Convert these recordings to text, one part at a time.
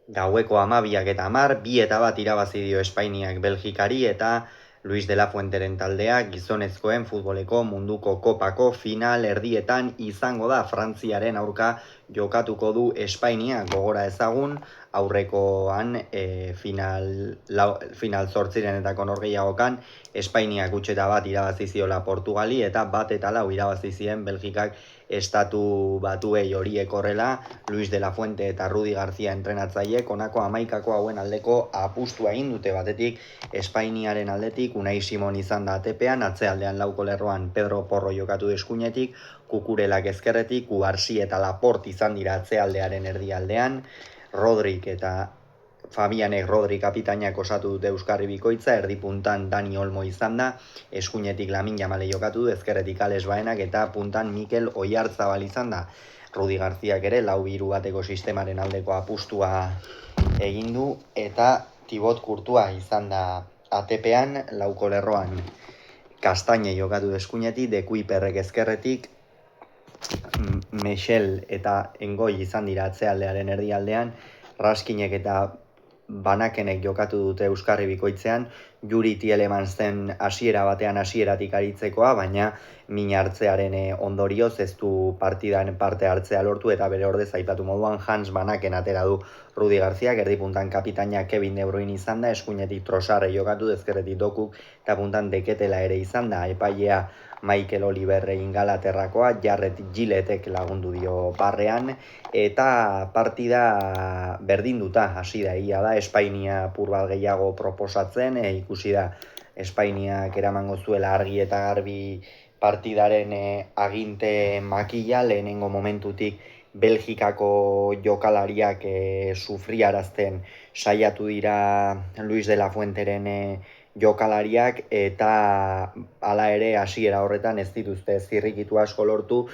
Gaueko 12:10, 2-1 irabazi dio Espainiak Belgikari eta Luis de la Fuenteren taldeak gizonezkoen futboleko munduko kopako final erdietan izango da. Frantziaren aurka jokatuko du Espainia, gogora ezagun, aurrekoan final zortzirenetako norgehiagokan Espainiak 1-1 irabazi ziola Portugali eta 1-4 irabazi zien Belgikak estatu batuei horiek horrela. Luis de la Fuente eta Rudi García entrenatzaileek honako 11 hauen aldeko apustua egin dute. Batetik Espainiaren aldetik Unai Simon izan da atepean, atzealdean lauko lerroan Pedro Porro jokatu eskuinetik, Kukurelak ezkerretik, Kubarsi eta Laporte izan dira atzealdearen erdialdean, Rodrik eta Fabianek Rodri kapitainak osatu dute Euskarri bikoitza, erdipuntan Dani Olmo izan da, eskuinetik Lamin Jamale jokatu du, ezkerretik Ales Baenak eta puntan Mikel Oyarzabal izan da. Rudi Garziak ere 4-3-1 sistemaren aldeko apustua egin du eta Thibaut Courtois izan da atepean, lauko lerroan Kastaine jokatu eskuinetik, De Kuyperrek ezkerretik, Michel eta Engoi izan dira atzealdearen erdialdean, Raskinek eta Banakenek jokatu dute Euskarri bikoitzean, Juri Tielemansen hasieratik aritzekoa, baina min hartzearen ondorioz ez du partidan parte hartzea lortu eta bere ordez aipatu moduan Hans Banaken atera du. Rudi Garziak erdipuntan kapitaina Kevin De Bruyne izan da, eskuinetik Trossarre jokatu, ezkerretik Dokuk eta puntan Deketela ere izan da, epailea Michael Oliver Ingalaterrakoa, Jarret Giletek lagundu dio barrean, eta partida berdinduta hasi da. Egia da, Espainia apur bat gehiago proposatzen, ikusi da Espainiak eramango zuela argi eta garbi partidaren aginte makila, lehenengo momentutik Belgikako jokalariak sufriarazten saiatu dira Luis de la Fuenteren jokalariak, eta hala ere hasiera horretan ez dituzte zirrikitu asko lortu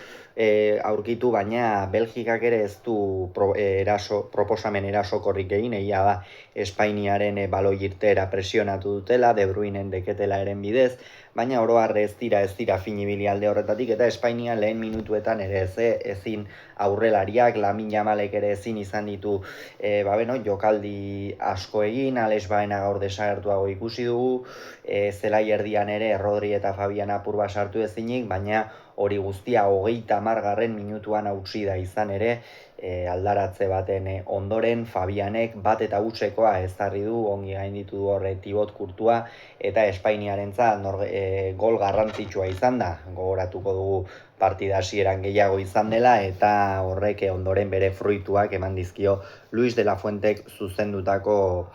aurkitu, baina Belgikak ere ez du proposamen erasokorrik egin. Egia da Espainiaren baloi irteera presionatu dutela, De Bruynen Deketela eren bidez, baina oro har ez dira finibili alde horretatik, eta Espainia lehen minutuetan ere ezin aurrelariak, Lamin Jamalek ere ezin izan ditu jokaldi asko egin, Ales Baena gaur desagertuago ikusi dugu, zelai erdian ere Rodri eta Fabian apur bat sartu ezinik, baina hori guztia 30. minutuan hautsi da izan ere, aldaratze baten ondoren Fabianek 1-0 ezarri du, ongi gainditu du horre Thibaut Courtois, eta Espainiarentzat gol garrantzitsua izan da. Gogoratuko dugu partida hasieran gehiago izan dela, eta horrek ondoren bere fruituak eman dizkio Luis de la Fuentek zuzendutako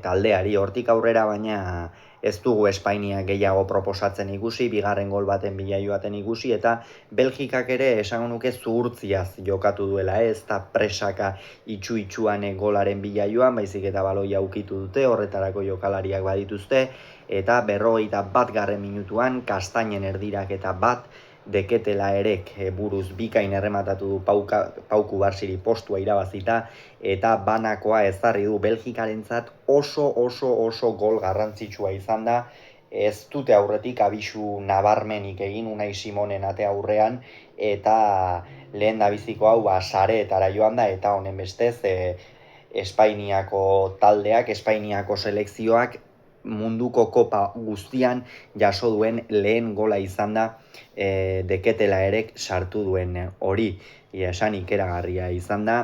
taldeari. Hortik aurrera baina ez dugu Espainia gehiago proposatzen ikusi, bigarren gol baten bila joaten ikusi, eta Belgikak ere esango nuke zuhurtziaz jokatu duela, ez da presaka itxu-itxuan golaren bila joan, baizik eta baloia ukitu dute, horretarako jokalariak badituzte, eta 51. minutuan Kastainen erdirak eta Deketela erek buruz bikain errematatu du Pau Kubarsiri postua irabazita, eta banakoa ezarri du. Belgikarentzat oso gol garrantzitsua izan da, ez dute aurretik abisu nabarmenik egin Unai Simonen ate aurrean, eta lehen dabiziko hau sareetara joan da, eta honen bestez Espainiako taldeak, Espainiako selekzioak munduko kopa guztian jaso duen lehen gola izan da, Deketela erek sartu duen hori, esan ikeragarria izan da,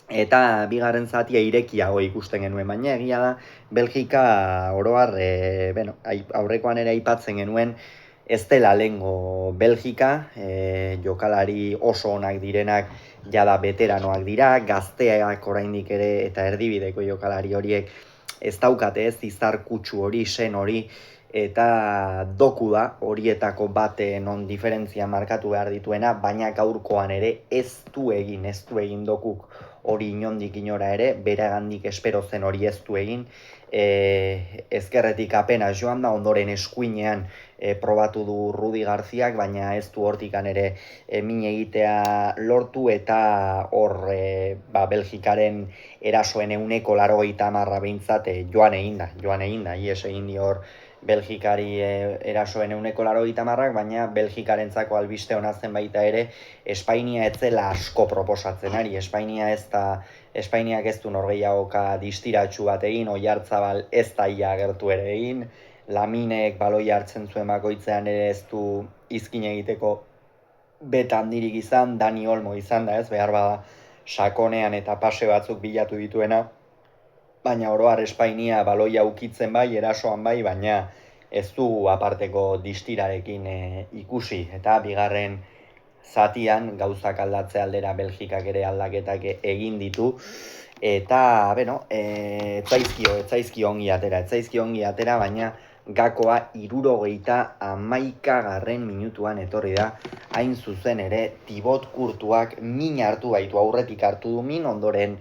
eta bigarren zatia irekiago ikusten genuen, baina egia da Belgika oroar, aurrekoan ere aipatzen genuen, ez dela lehengo Belgika, jokalari oso onak direnak jada beteranoak dira, gazteak oraindik ere eta erdibideko jokalari horiek ez daukate ez izar kutsu hori, sen hori, eta Doku da horietako bat non diferentzia markatu behar dituena, baina gaurkoan ere ez du egin Dokuk hori inondik inora ere, beragandik espero zen hori ez du egin, ezkerretik apenas joan da, ondoren eskuinean probatu du Rudi Garziak, baina ez du hortikan ere min egitea lortu, eta hor Belgikaren erasoen 80% behintzat joan egin da, ies egin dio hor Belgikari erasoen 80%, baina Belgikarentzako albiste ona zen baita ere, Espainia ez zela asko proposatzen ari. Espainia ez da Espainiak ez du norgehiagoka distiratsu bat egin, Oiartzabal ez da ia agertu ere egin, Laminek baloi hartzen zuen bakoitzean ere ez du izkin egiteko beta handirik izan, Dani Olmo izan da ez, behar bada sakonean eta pase batzuk bilatu dituena, baina oroar Espainia baloia ukitzen bai, erasoan bai, baina ez du aparteko distirarekin ikusi, eta bigarren zatian gauzak aldatze aldera Belgikak ere aldaketak egin ditu, eta, etzaizkio ongi atera, baina gakoa 71. Minutuan etorri da, hain zuzen ere Thibaut Courtoisek min hartu baitu, aurretik hartu du min, ondoren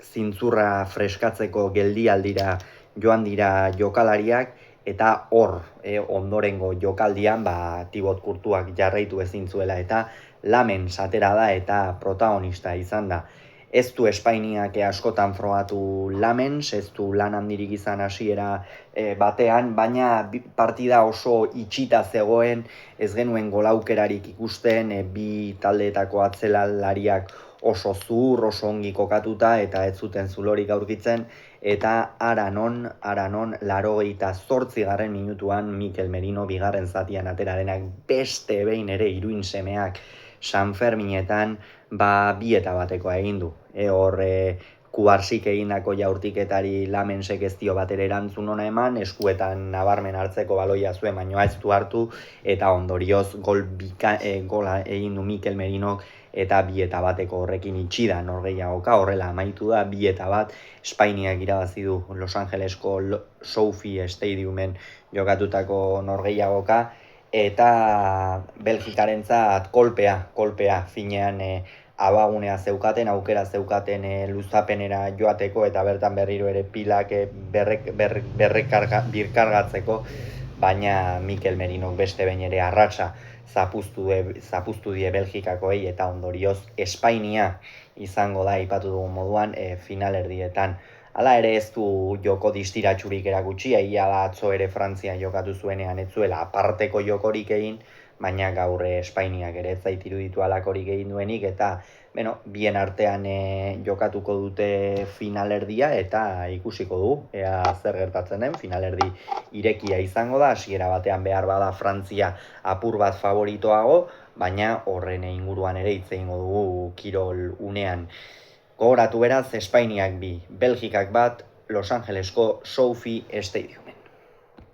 zintzurra freskatzeko geldialdira joan dira jokalariak, eta hor ondorengo jokaldian Thibaut Courtoisek jarraitu ezin zuela eta Lamens atera da eta protagonista izan da. Ez du Espainiak askotan frogatu Lamens, ez du lan handirik izan hasiera batean, baina partida oso itxita zegoen, ez genuen golaukerarik ikusten, bi taldeetako atzelalariak oso zuhur, oso ongi kokatuta eta ez zuten zulorik aurkitzen, eta aranon 88. Minutuan Mikel Merino bigarren zatian atera denak beste behin ere iruin semeak San Ferminetan 2-1 egin du. Hor Kubarsik egindako jaurtiketari Lamensek ez dio batera erantzun ona eman, eskuetan nabarmen hartzeko baloia zuen, baina ez du hartu, eta ondorioz gola egin du Mikel Merinok, eta 2-1 horrekin itxi da norgehiagoka, horrela amaitu da 2-1, Espainiak irabazi du Los Angelesko SoFi Stadiumen jokatutako norgehiagoka, eta Belgikarentzat kolpea finean abagunea zeukaten, aukera zeukaten luzapenera joateko eta bertan berriro ere pilak birkargatzeko, baina Mikel Merinok beste behin ere arratsa zapuztu die Belgikakoei, eta ondorioz Espainia izango da aipatu dugun moduan finalerdietan. Hala ere ez du joko distiratsurik erakutsi, egia da atzo ere Frantzia jokatu zuenean ez zuela aparteko jokorik egin, baina gaur Espainiak ere ez zait iruditu halakorik egin duenik, eta bien artean jokatuko dute finalerdia eta ikusiko du ea zer gertatzen den. Finalerdi irekia izango da, hasiera batean behar bada Frantzia apur bat favoritoago, baina horren inguruan ere hitz egingo dugu kirol unean. Gogoratu beraz, Espainiak 2, Belgikak 1, Los Angelesko SoFi Stadium.